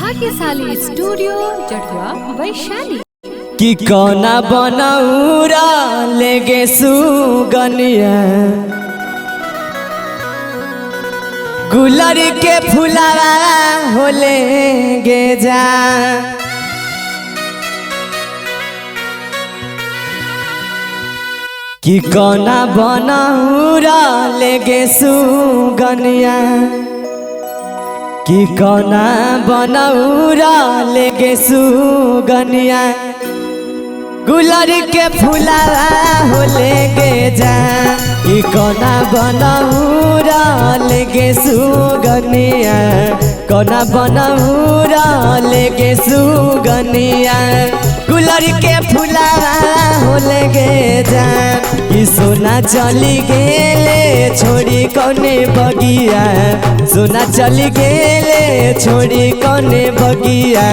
भाग्यशाली स्टूडियो जटुआ वैशाली। कि कौना बनौरा लेगे सुगनिया गुलर के फुलावा होले गे जा कि कौना बनौरा लेगे सुगनिया कि कौना बनौरा लेगे सुगनिया गुलर के फुलावा होले गे जा कि कौना बनौरा लेगे सुगनिया कौना बनौरा लेगे सुगनिया गुलर के फुलावा होले गे जा कि सोना चली गेले छोड़ी कौने बगिया सोना चली गेले छोड़ी कौने बगिया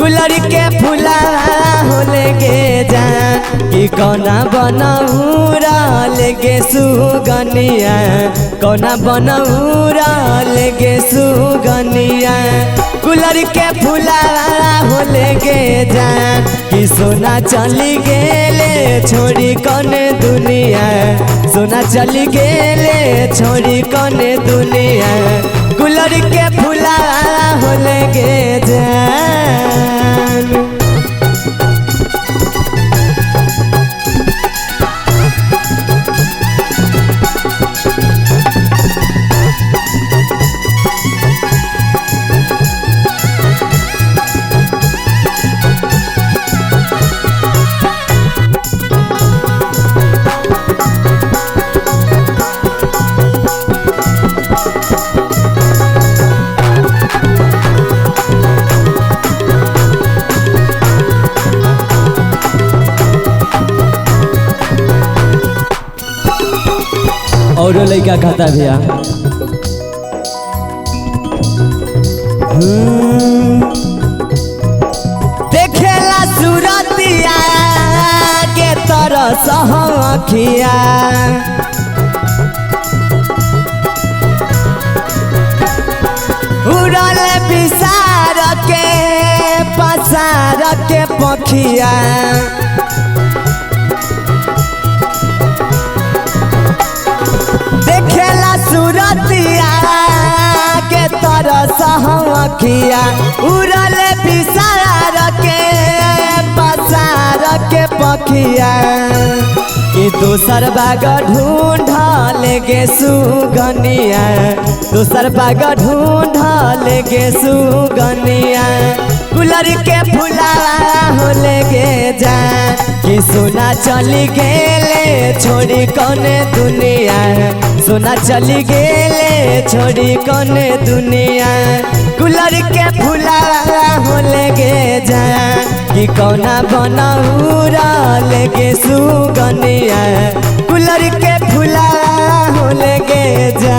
गुलर के फुलावा होले गे जा कि कौना बनौरा लेगे सुगनिया कौना बनौरा लेगे सुगनिया गुलर के फुलावा होले गे जा कि सोना चली गेले छोड़ी कौने दुनिया सोना चली गेले छोड़ी कौने दुनिया गुलर के फुलावा होले गे जा। और लड़का कहता भैया देखेला सूरतिया के तरह सहखिया उड़ल विसार के पसार के पखिया देखेला सूरतिया के तरह सहखिया उड़ल विसार के पसार के पखिया कि दोसर बाग ढूंढ लेगे सुगनिया दोसर बाग ढूंढ लेगे सुगनिया गुलर के फुलावा होले गे जा कि सोना चली गेले छोड़ी कौने दुनिया सोना चली गेले छोड़ी कौने दुनिया गुलर के फुलावा होले गे जा कि कौना बनौरा लेगे सुगनिया गुलर के फुलावा होले गे जा।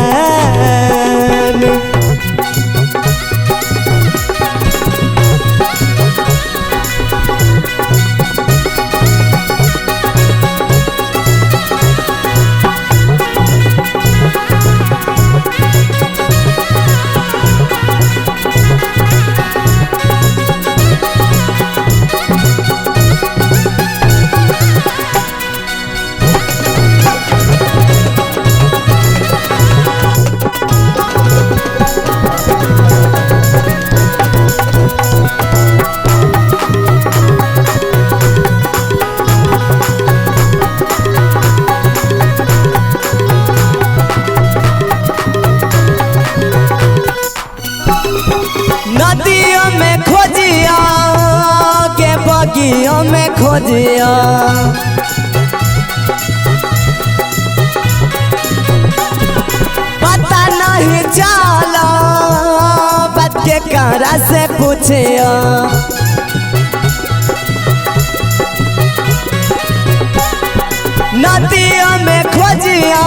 नदियों में खोजिया के बगियों में खोजिया पता नहीं चला बात के करा से पूछिया नदियों में खोजिया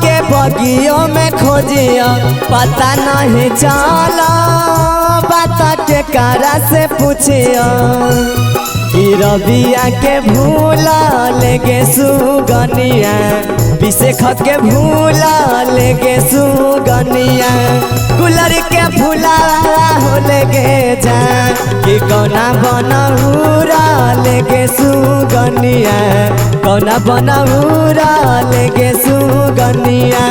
के बगियों में खोजिया पता नहीं चला बात के करा से पूछिया कि रबिया के भूला लेगे सुगनिया विशेख के भूला लेगे सुगनिया गुलर के फुलावा लगे जा कि कौना बनहुरा लगे सुगनिया कौना बनहुरा लगे सुगनिया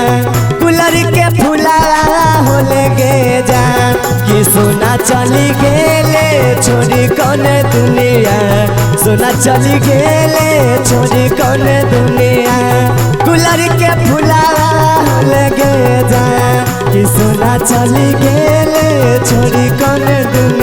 कुलर के फूला हो लगे जा कि सोना चली गेले छोड़ी कौन दुनिया सोना चली गेले छोड़ी कौन दुनिया कुलर के फूला हो लगे जा कि सोना चली गेले छोड़ी कौन दुनिया।